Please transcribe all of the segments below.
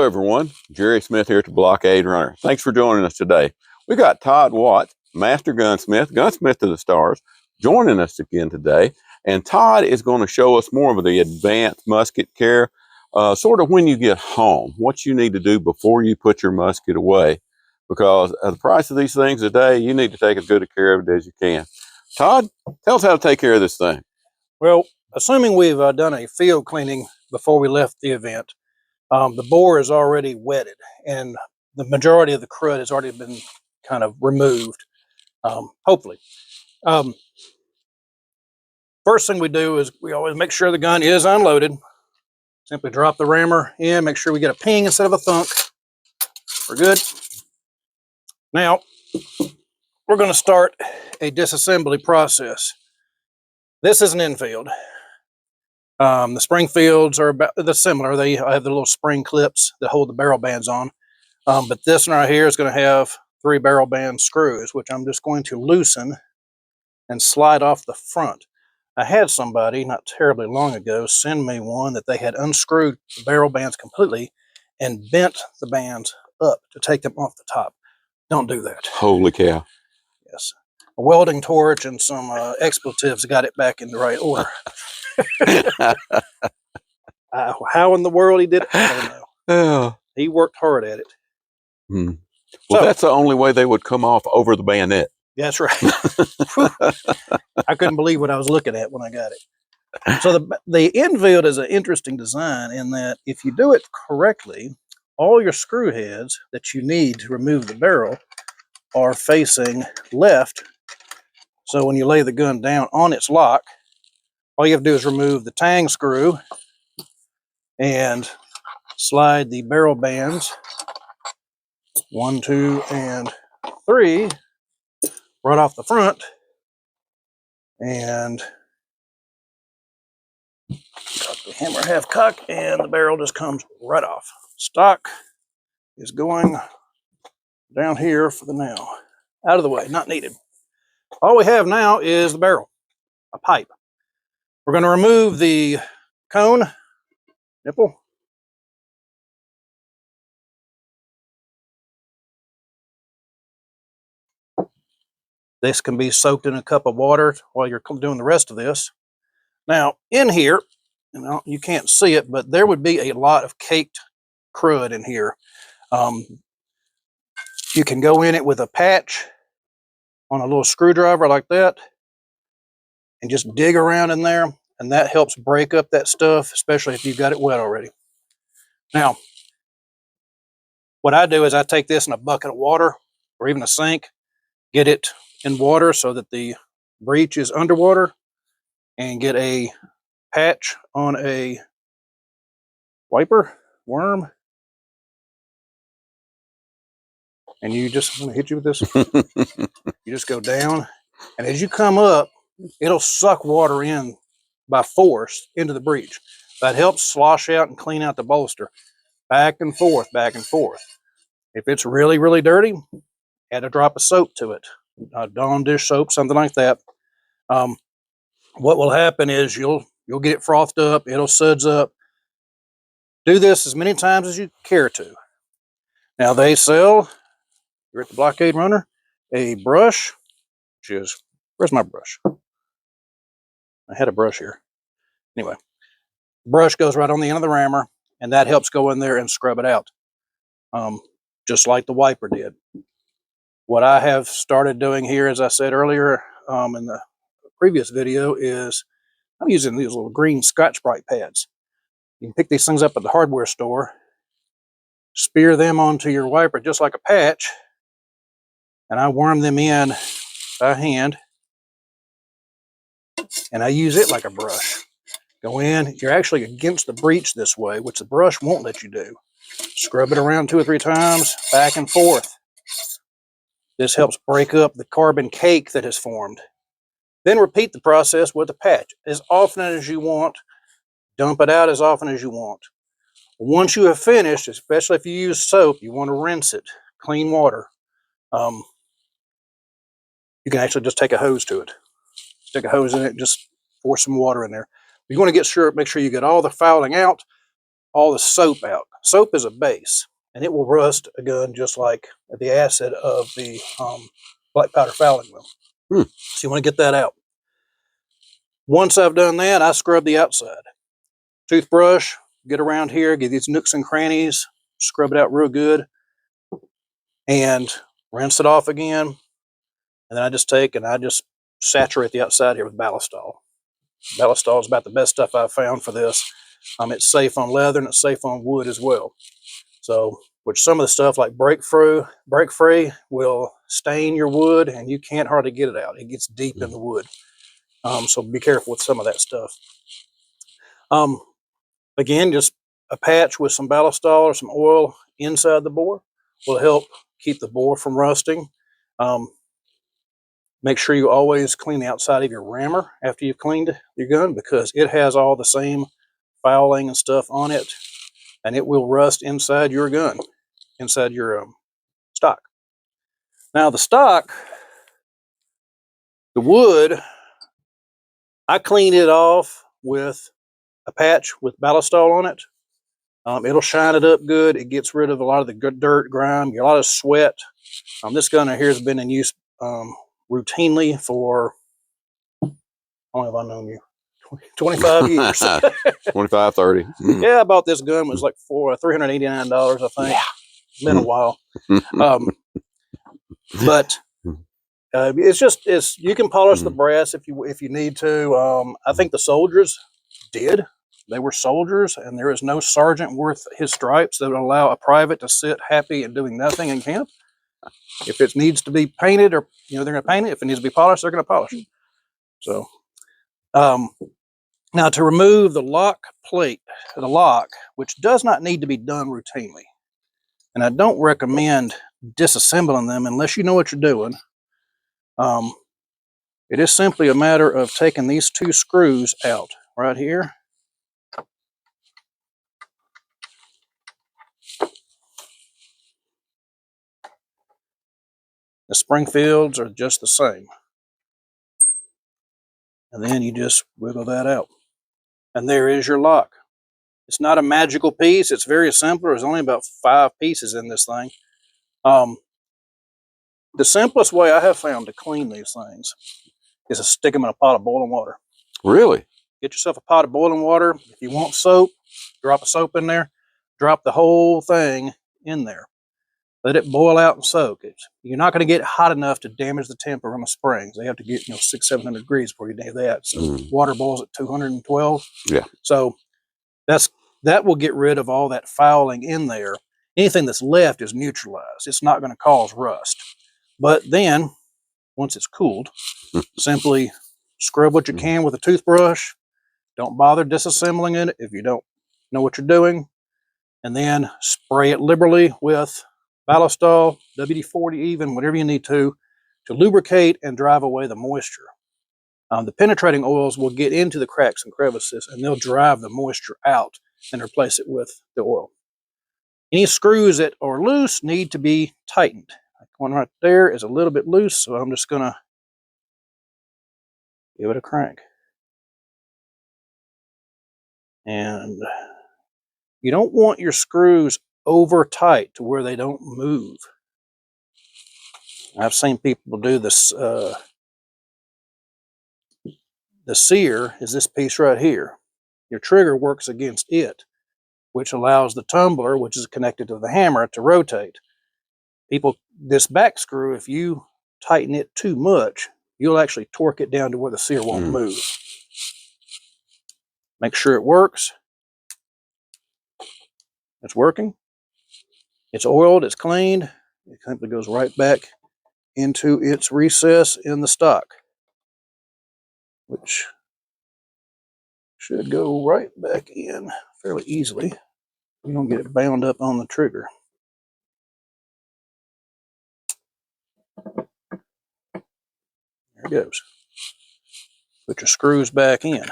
Hello everyone, Jerry Smith here at the Blockade Runner. Thanks for joining us today. We got Todd Watts, Master Gunsmith, Gunsmith to the Stars, joining us again today. And Todd is going to show us more of the advanced musket care, sort of when you get home, what you need to do before you put your musket away. Because at the price of these things today, you need to take as good a care of it as you can. Todd, tell us how to take care of this thing. Well, assuming we've done a field cleaning before we left the event, the bore is already wetted and the majority of the crud has already been kind of removed, hopefully. First thing we do is we always make sure the gun is unloaded. Simply drop the rammer in, make sure we get a ping instead of a thunk. We're good. Now, we're going to start a disassembly process. This is an infield. The Springfields are they're similar. They have the little spring clips that hold the barrel bands on. But this one right here is going to have 3 barrel band screws, which I'm just going to loosen and slide off the front. I had somebody not terribly long ago send me one that they had unscrewed the barrel bands completely and bent the bands up to take them off the top. Don't do that. Holy cow. Yes. A welding torch and some expletives got it back in the right order. How in the world he did it, I don't know. Oh. He worked hard at it. Well, so, that's the only way they would come off over the bayonet. That's right. I couldn't believe what I was looking at when I got it. So the infield is an interesting design in that if you do it correctly, all your screw heads that you need to remove the barrel are facing left. So when you lay the gun down on its lock, all you have to do is remove the tang screw and slide the barrel bands 1, 2, and 3 right off the front, and got the hammer half cock, and the barrel just comes right off. Stock is going down here for the now. Out of the way, not needed. All we have now is the barrel, a pipe. We're going to remove the cone, nipple. This can be soaked in a cup of water while you're doing the rest of this. Now, in here, you can't see it, but there would be a lot of caked crud in here. You can go in it with a patch on a little screwdriver like that and just dig around in there, and that helps break up that stuff, especially if you've got it wet already. Now, what I do is I take this in a bucket of water or even a sink, get it in water so that the breech is underwater, and get a patch on a worm, and you just, I'm gonna hit you with this. You just go down, and as you come up, it'll suck water in by force into the breech. That helps slosh out and clean out the bolster. Back and forth, back and forth. If it's really, really dirty, add a drop of soap to it. Dawn dish soap, something like that. What will happen is you'll get it frothed up, it'll suds up. Do this as many times as you care to. Now they sell, you're at the Blockade Runner, a brush, which is, where's my brush? I had a brush here. Anyway, the brush goes right on the end of the rammer, and that helps go in there and scrub it out, just like the wiper did. What I have started doing here, as I said earlier in the previous video, is I'm using these little green Scotch-Brite pads. You can pick these things up at the hardware store, spear them onto your wiper just like a patch, and I worm them in by hand, and I use it like a brush. Go in, you're actually against the breech this way, which the brush won't let you do. Scrub it around 2 or 3 times, back and forth. This helps break up the carbon cake that has formed. Then repeat the process with a patch as often as you want. Dump it out as often as you want. Once you have finished, especially if you use soap, you want to rinse it. Clean water. You can actually just take a hose to it. Stick a hose in it, just pour some water in there. You want to make sure you get all the fouling out, all the soap out. soap is a base, and it will rust a gun just like the acid of the black powder fouling will. So you want to get that out. Once I've done that, I scrub the outside. Toothbrush, get around here, get these nooks and crannies, scrub it out real good, and rinse it off again. And then I just take and I just saturate the outside here with ballistol. Ballistol is about the best stuff I've found for this. It's safe on leather and it's safe on wood as well. So, which some of the stuff like break free will stain your wood and you can't hardly get it out. It gets deep in the wood. So be careful with some of that stuff. Again, just a patch with some ballistol or some oil inside the bore will help keep the bore from rusting. Make sure you always clean the outside of your rammer after you've cleaned your gun, because it has all the same fouling and stuff on it, and it will rust inside your gun, inside your stock. Now the stock, the wood, I clean it off with a patch with ballistol on it. It'll shine it up good. It gets rid of a lot of the good dirt, grime, a lot of sweat. This gun right here has been in use routinely for, how long have I known you? 25 years. 25, 30. Yeah, I bought this gun. It was like for $389, I think. Yeah. Been a while. But it's you can polish the brass if you need to. I think the soldiers did. They were soldiers, and there is no sergeant worth his stripes that would allow a private to sit happy and doing nothing in camp. If it needs to be painted, or they're going to paint it. If it needs to be polished, they're going to polish it. So, now to remove the lock plate, the lock, which does not need to be done routinely, and I don't recommend disassembling them unless you know what you're doing. It is simply a matter of taking these two screws out right here. The Springfields are just the same. And then you just wiggle that out. And there is your lock. It's not a magical piece. It's very simple. There's only about 5 pieces in this thing. The simplest way I have found to clean these things is to stick them in a pot of boiling water. Really? Get yourself a pot of boiling water. If you want soap, drop a soap in there. Drop the whole thing in there. Let it boil out and soak. You're not going to get hot enough to damage the temper on the springs. They have to get 600-700 degrees before you do that. So water boils at 212. Yeah. So that will get rid of all that fouling in there. Anything that's left is neutralized. It's not going to cause rust. But then, once it's cooled, simply scrub what you can with a toothbrush. Don't bother disassembling it if you don't know what you're doing. And then spray it liberally with ballistol, WD-40 even, whatever you need to lubricate and drive away the moisture. The penetrating oils will get into the cracks and crevices, and they'll drive the moisture out and replace it with the oil. Any screws that are loose need to be tightened. One right there is a little bit loose, so I'm just going to give it a crank. And you don't want your screws over tight to where they don't move. I've seen people do this. The sear is this piece right here. Your trigger works against it, which allows the tumbler, which is connected to the hammer, to rotate. This back screw, if you tighten it too much, you'll actually torque it down to where the sear won't move. Make sure it works. It's working. It's oiled, it's cleaned. It simply goes right back into its recess in the stock, which should go right back in fairly easily. You don't get it bound up on the trigger. There it goes. Put your screws back in.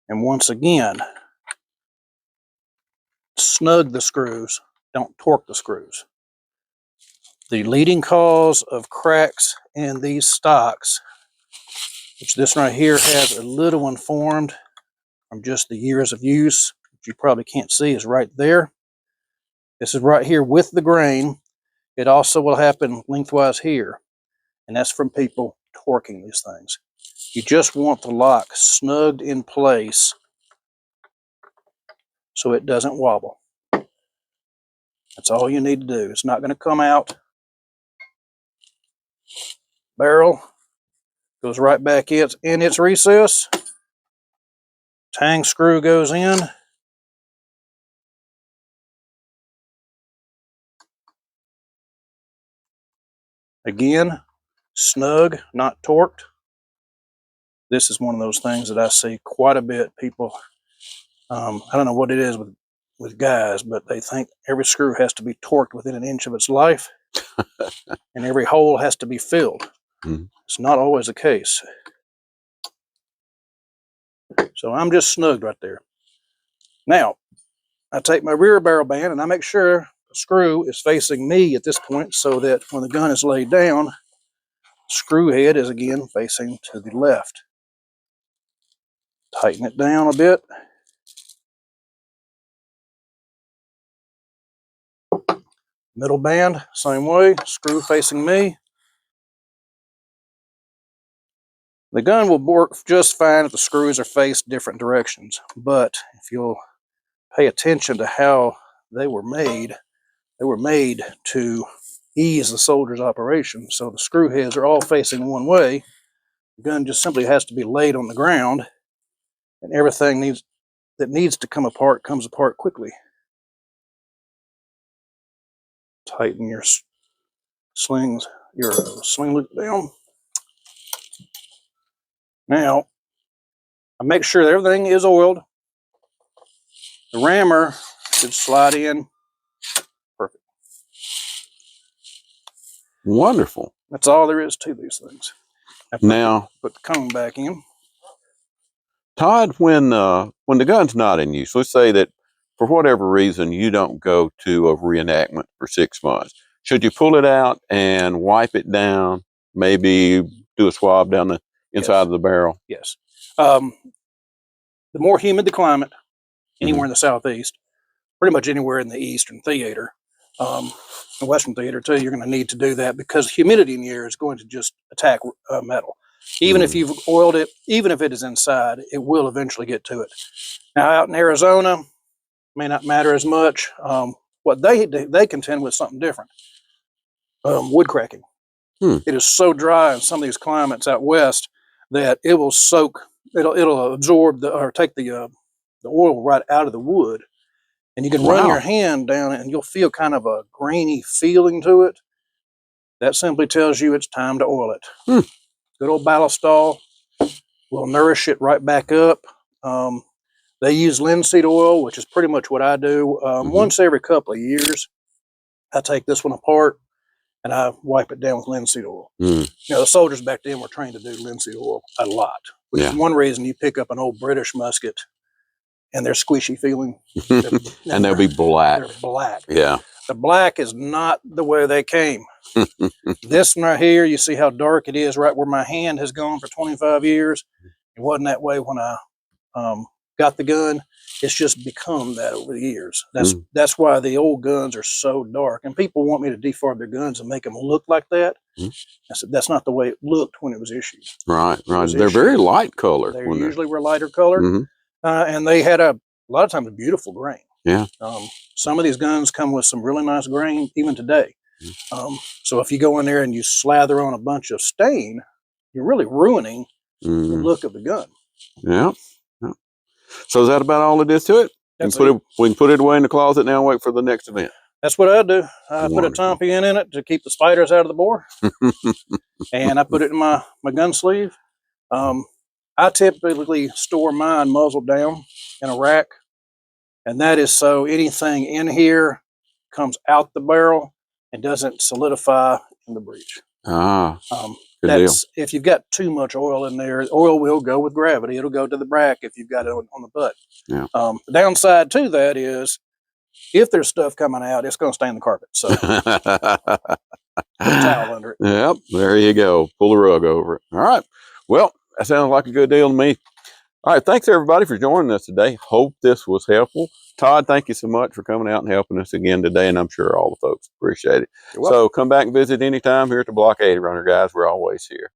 And once again, snug the screws. Don't torque the screws. The leading cause of cracks in these stocks, which this right here has a little one formed from just the years of use, which you probably can't see, is right there. This is right here with the grain. It also will happen lengthwise here, and that's from people torquing these things. You just want the lock snugged in place so it doesn't wobble. That's all you need to do. It's not going to come out. Barrel goes right back in its recess. Tang screw goes in. Again, snug, not torqued. This is one of those things that I see quite a bit. People, I don't know what it is with guys, but they think every screw has to be torqued within an inch of its life, and every hole has to be filled. It's not always the case. So I'm just snugged right there. Now, I take my rear barrel band and I make sure the screw is facing me at this point so that when the gun is laid down, the screw head is again facing to the left. Tighten it down a bit. Middle band, same way, screw facing me. The gun will work just fine if the screws are faced different directions, but if you'll pay attention to how they were made to ease the soldier's operation. So the screw heads are all facing one way. The gun just simply has to be laid on the ground, and everything that needs to come apart comes apart quickly. Tighten your sling loop down. Now, I make sure that everything is oiled. The rammer should slide in. Perfect. Wonderful. That's all there is to these things. Now, put the cone back in. Todd, when the gun's not in use, let's say that for whatever reason you don't go to a reenactment for 6 months, should you pull it out and wipe it down, maybe do a swab down the inside of the barrel? Yes. The more humid the climate, anywhere in the southeast, pretty much anywhere in the eastern theater, the western theater too, you're going to need to do that because humidity in the air is going to just attack metal. Even if you've oiled it, even if it is inside, it will eventually get to it. Now out in Arizona, may not matter as much. What they contend with something different. Wood cracking. It is so dry in some of these climates out west that it will soak. It'll absorb or take the oil right out of the wood, and you can run your hand down it, and you'll feel kind of a grainy feeling to it. That simply tells you it's time to oil it. Good old ballistol will nourish it right back up. They use linseed oil, which is pretty much what I do. Once every couple of years, I take this one apart and I wipe it down with linseed oil. You know, the soldiers back then were trained to do linseed oil a lot, which is one reason you pick up an old British musket and they're squishy feeling. And they'll be black. They're black. Yeah. The black is not the way they came. This one right here, you see how dark it is right where my hand has gone for 25 years. It wasn't that way when I got the gun. It's just become that over the years. That's why the old guns are so dark. And people want me to defarb their guns and make them look like that. I said, that's not the way it looked when it was issued. Right. They're very light colored. They usually were lighter colored. And they had a lot of times a beautiful grain. Yeah. Some of these guns come with some really nice grain even today. So if you go in there and you slather on a bunch of stain, you're really ruining the look of the gun. Yeah. So is that about all it is to it? We can put it away in the closet now and wait for the next event. That's what I do. I put a tompion in it to keep the spiders out of the bore. And I put it in my gun sleeve. I typically store mine muzzle down in a rack. And that is so anything in here comes out the barrel and doesn't solidify in the breech. If you've got too much oil in there, oil will go with gravity. It'll go to the brack if you've got it on the butt. Yeah. The downside to that is if there's stuff coming out, it's going to stain the carpet. So put a towel under it. Yep, there you go. Pull the rug over it. All right. Well, that sounds like a good deal to me. All right, thanks everybody for joining us today. Hope this was helpful. Todd, thank you so much for coming out and helping us again today, and I'm sure all the folks appreciate it. You're welcome. So come back and visit anytime here at the Blockade Runner, guys. We're always here.